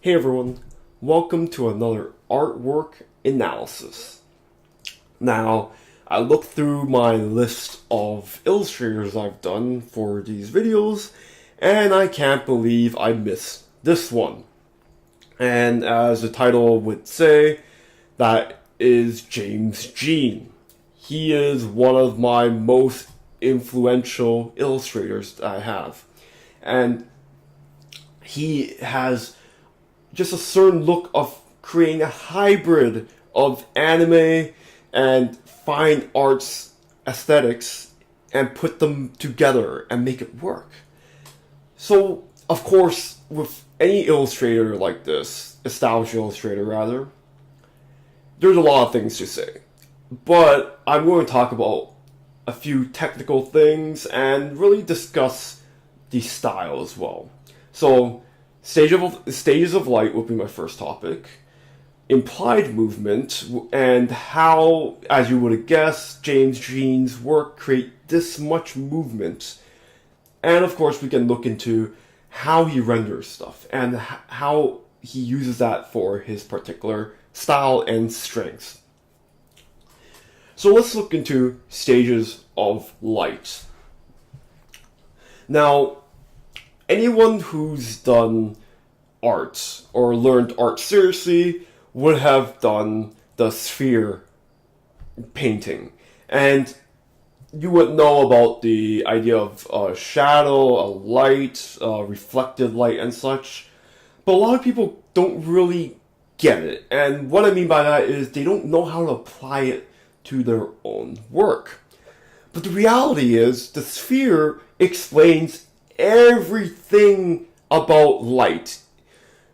Hey everyone, welcome to another artwork analysis. Now, I looked through my list of illustrators I've done for these videos, and I can't believe I missed this one. And as the title would say, that is James Jean. He is one of my most influential illustrators that I have. And he has just a certain look of creating a hybrid of anime and fine arts aesthetics and put them together and make it work. So, of course, with any illustrator like this, established illustrator rather, there's a lot of things to say. But I'm going to talk about a few technical things and really discuss the style as well. So, stages of light will be my first topic. Implied movement and how, as you would have guessed, James Jean's work create this much movement. And of course, we can look into how he renders stuff and how he uses that for his particular style and strengths. So let's look into stages of light. Now, anyone who's done art or learned art seriously would have done the sphere painting. And you would know about the idea of a shadow, a light, reflected light, and such. But a lot of people don't really get it. And what I mean by that is they don't know how to apply it to their own work. But the reality is the sphere explains everything about light.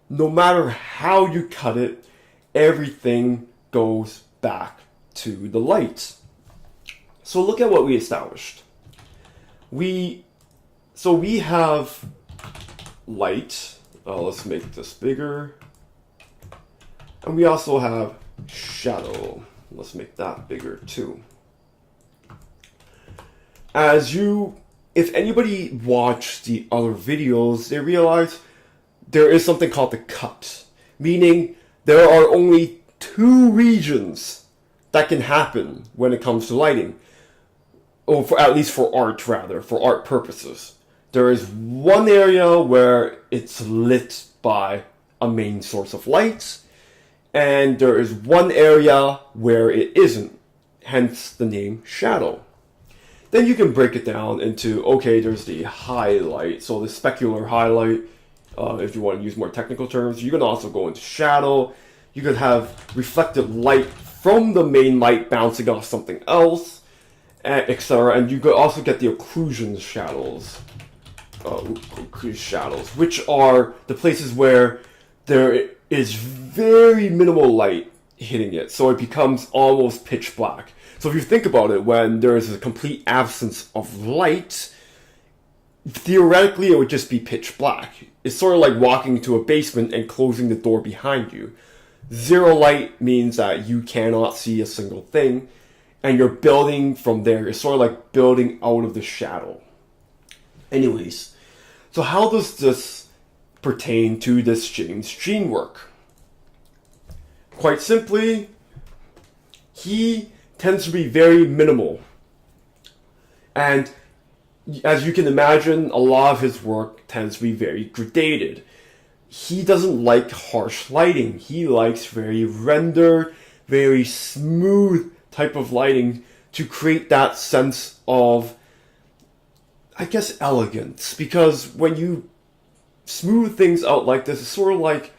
No matter how you cut it, everything goes back to the light. So look at what we established. We have light. Let's make this bigger. And we also have shadow. Let's make that bigger too. If anybody watched the other videos, they realize there is something called the cut, meaning there are only two regions that can happen when it comes to lighting, or at least for art purposes. There is one area where it's lit by a main source of light, and there is one area where it isn't, hence the name shadow. Then you can break it down into, okay, there's the highlight, so the specular highlight, if you want to use more technical terms. You can also go into shadow. You could have reflected light from the main light bouncing off something else, etc. And you could also get the occlusion shadows, which are the places where there is very minimal light hitting it, so it becomes almost pitch black. So if you think about it, when there is a complete absence of light, theoretically it would just be pitch black. It's sort of like walking into a basement and closing the door behind you. Zero light means that you cannot see a single thing, and you're building from there. It's sort of like building out of the shadow. Anyways, so how does this pertain to this James Jean work? Quite simply, he tends to be very minimal. And as you can imagine, a lot of his work tends to be very gradated. He doesn't like harsh lighting. He likes very rendered, very smooth type of lighting to create that sense of, I guess, elegance. Because when you smooth things out like this, it's sort of like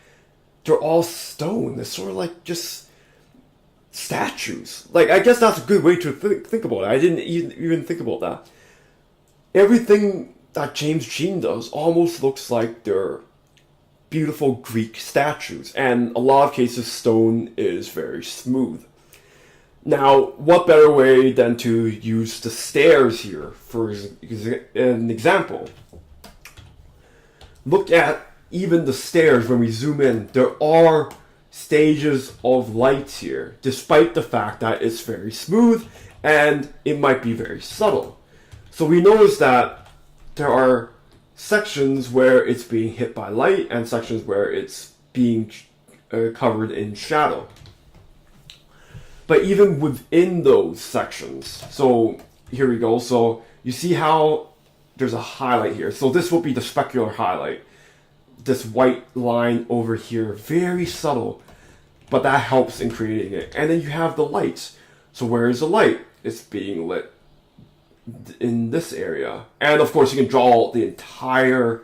they're all stone. It's sort of like just statues. Like, I guess that's a good way to think about it. I didn't even think about that. Everything that James Jean does almost looks like they're beautiful Greek statues, and a lot of cases stone is very smooth. Now, what better way than to use the stairs here for an example? Look at even the stairs when we zoom in. There are stages of light here, despite the fact that it's very smooth and it might be very subtle. So we notice that there are sections where it's being hit by light and sections where it's being covered in shadow. But even within those sections, so here we go. So you see how there's a highlight here. So this will be the specular highlight. This white line over here, very subtle, but that helps in creating it. And then you have the lights. So where is the light? It's being lit in this area. And of course you can draw the entire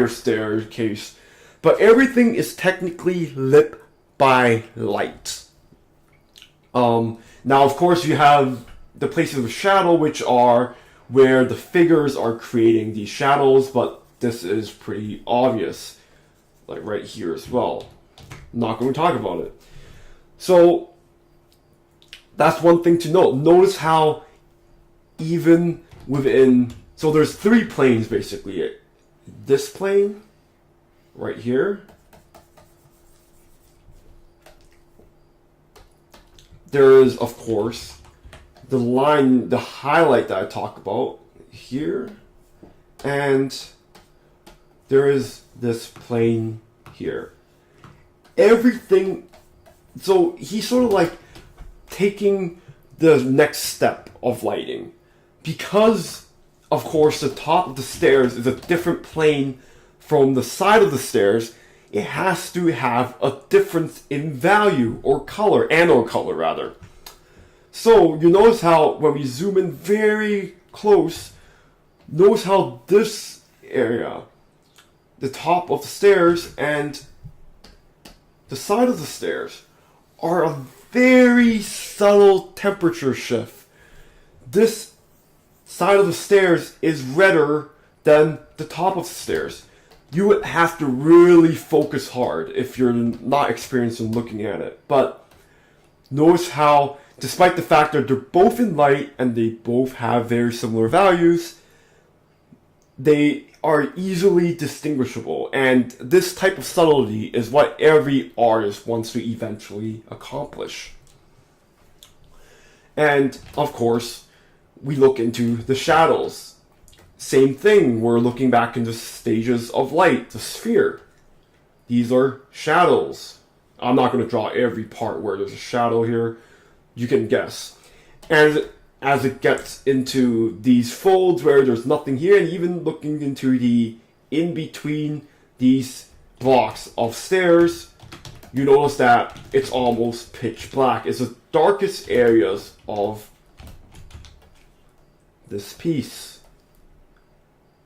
staircase, but everything is technically lit by light. Now of course you have the places of shadow, which are where the figures are creating these shadows, but this is pretty obvious, like right here as well. I'm not going to talk about it. So that's one thing to note. Notice how even within, so there's 3 planes basically. This plane right here, there is of course the line, the highlight that I talk about here, and there is this plane here. Everything, so he's sort of like taking the next step of lighting, because of course the top of the stairs is a different plane from the side of the stairs. It has to have a difference in value or color, or color rather. So you notice how when we zoom in very close, notice how this area, the top of the stairs and the side of the stairs, are a very subtle temperature shift. This side of the stairs is redder than the top of the stairs. You would have to really focus hard if you're not experienced in looking at it. But notice how, despite the fact that they're both in light and they both have very similar values, they are easily distinguishable. And this type of subtlety is what every artist wants to eventually accomplish. And of course, we look into the shadows. Same thing, we're looking back into stages of light, the sphere. These are shadows. I'm not going to draw every part where there's a shadow here. You can guess. And as it gets into these folds where there's nothing here, and even looking into the in-between these blocks of stairs, you notice that it's almost pitch black. It's the darkest areas of this piece.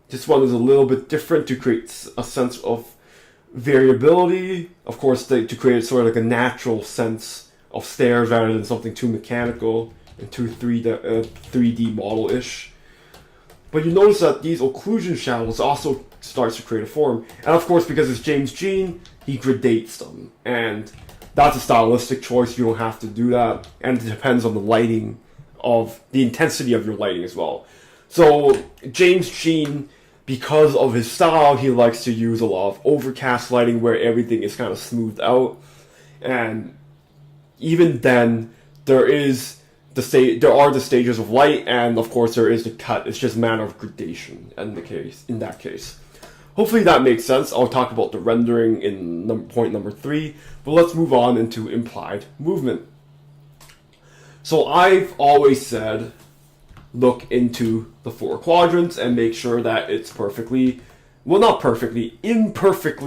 This one is a little bit different to create a sense of variability. Of course, to create sort of like a natural sense of stairs rather than something too mechanical and too 3D model-ish. But you notice that these occlusion shadows also starts to create a form. And of course, because it's James Jean, he gradates them. And that's a stylistic choice. You don't have to do that. And it depends on the lighting, of the intensity of your lighting as well. So James Jean, because of his style, he likes to use a lot of overcast lighting where everything is kind of smoothed out. And even then, there are the stages of light, and of course there is the cut. It's just a matter of gradation in that case. Hopefully that makes sense. I'll talk about the rendering in point number 3, but let's move on into implied movement. So I've always said, look into the 4 quadrants and make sure that it's imperfectly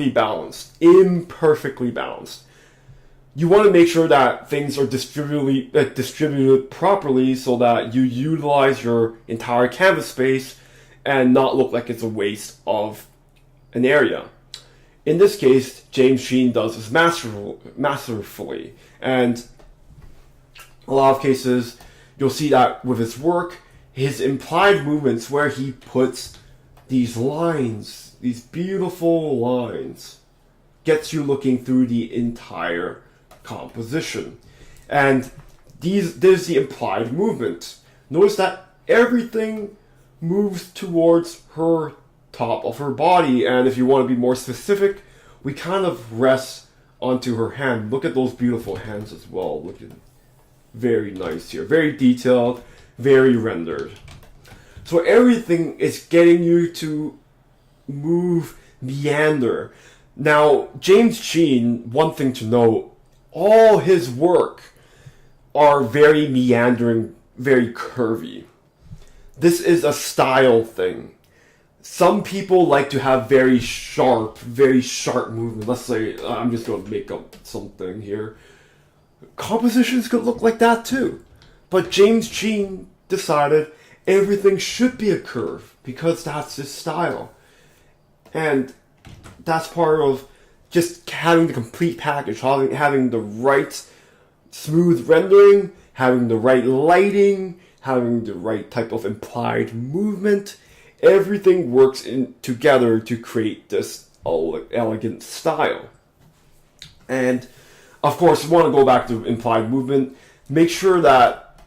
balanced. Imperfectly balanced. You want to make sure that things are distributed properly so that you utilize your entire canvas space and not look like it's a waste of an area. In this case, James Jean does this masterfully. And a lot of cases, you'll see that with his work, his implied movements where he puts these lines, these beautiful lines, gets you looking through the entire composition. And there's the implied movement. Notice that everything moves towards her top of her body, and if you want to be more specific, we kind of rest onto her hand. Look at those beautiful hands as well. Look at, very nice here, very detailed, very rendered. So everything is getting you to move, meander. Now, James Jean, one thing to note, all his work are very meandering, very curvy. This is a style thing. Some people like to have very sharp movement. Let's say, I'm just going to make up something here. Compositions could look like that too. But James Jean decided everything should be a curve because that's his style. And that's part of just having the complete package, having the right smooth rendering, having the right lighting, having the right type of implied movement. Everything works together to create this elegant style. And of course, you want to go back to implied movement. Make sure that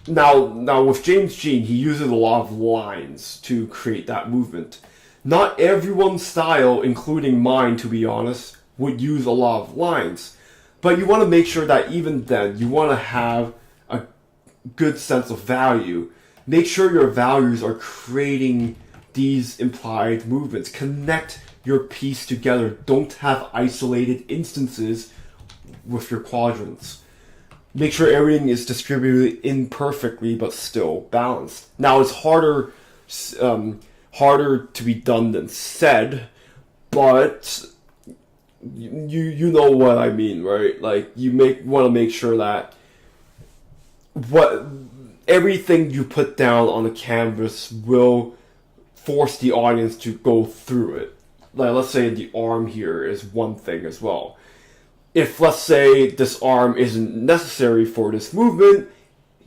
now with James Jean, he uses a lot of lines to create that movement. Not everyone's style, including mine, to be honest, would use a lot of lines. But you want to make sure that even then, you want to have a good sense of value. Make sure your values are creating these implied movements. Connect your piece together. Don't have isolated instances with your quadrants. Make sure everything is distributed imperfectly but still balanced. Now it's harder to be done than said, but you know what I mean, right? Like you want to make sure that everything you put down on the canvas will force the audience to go through it. Like let's say the arm here is one thing as well. If let's say this arm isn't necessary for this movement,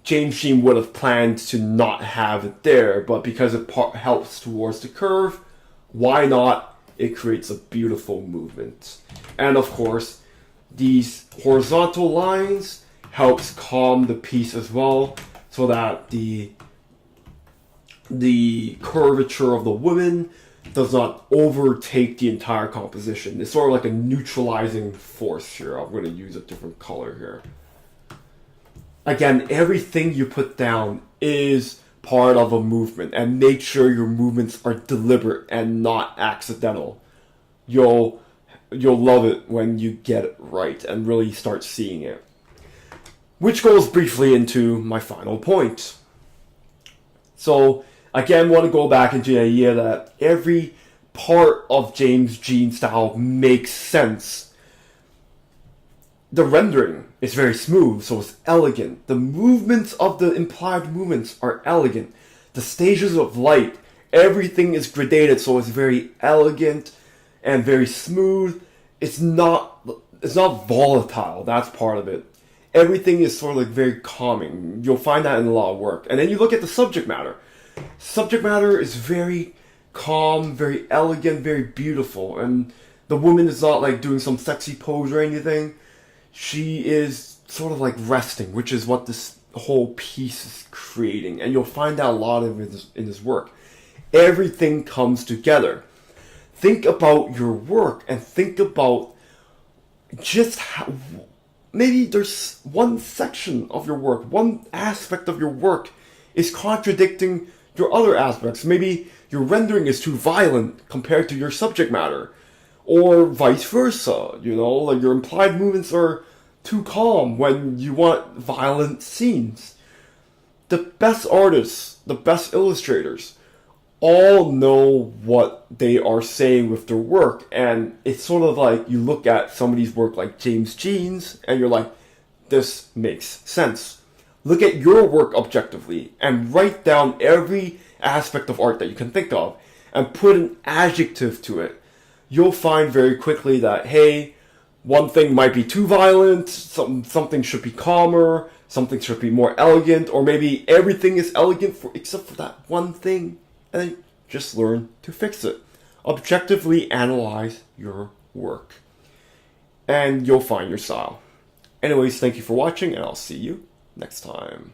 James Jean would have planned to not have it there, but because it helps towards the curve, why not? It creates a beautiful movement. And of course, these horizontal lines helps calm the piece as well, so that the curvature of the woman does not overtake the entire composition. It's sort of like a neutralizing force here. I'm going to use a different color here. Again, everything you put down is part of a movement, and make sure your movements are deliberate and not accidental. You'll love it when you get it right and really start seeing it. Which goes briefly into my final point. So, again, want to go back into the idea that every part of James Jean's style makes sense. The rendering is very smooth, so it's elegant. The movements of the implied movements are elegant. The stages of light, everything is gradated, so it's very elegant and very smooth. It's not volatile. That's part of it. Everything is sort of like very calming. You'll find that in a lot of work. And then you look at the subject matter. Subject matter is very calm, very elegant, very beautiful. And the woman is not like doing some sexy pose or anything. She is sort of like resting, which is what this whole piece is creating. And you'll find that a lot of it in his work. Everything comes together. Think about your work and think about just how... Maybe there's one section of your work, one aspect of your work is contradicting your other aspects. Maybe your rendering is too violent compared to your subject matter. Or vice versa, like your implied movements are too calm when you want violent scenes. The best artists, the best illustrators, all know what they are saying with their work, and it's sort of like you look at somebody's work like James Jean's and you're like, this makes sense. Look at your work objectively and write down every aspect of art that you can think of and put an adjective to it. You'll find very quickly that, hey, one thing might be too violent, something should be calmer, something should be more elegant, or maybe everything is elegant except for that one thing. And then just learn to fix it. Objectively analyze your work. And you'll find your style. Anyways, thank you for watching, and I'll see you next time.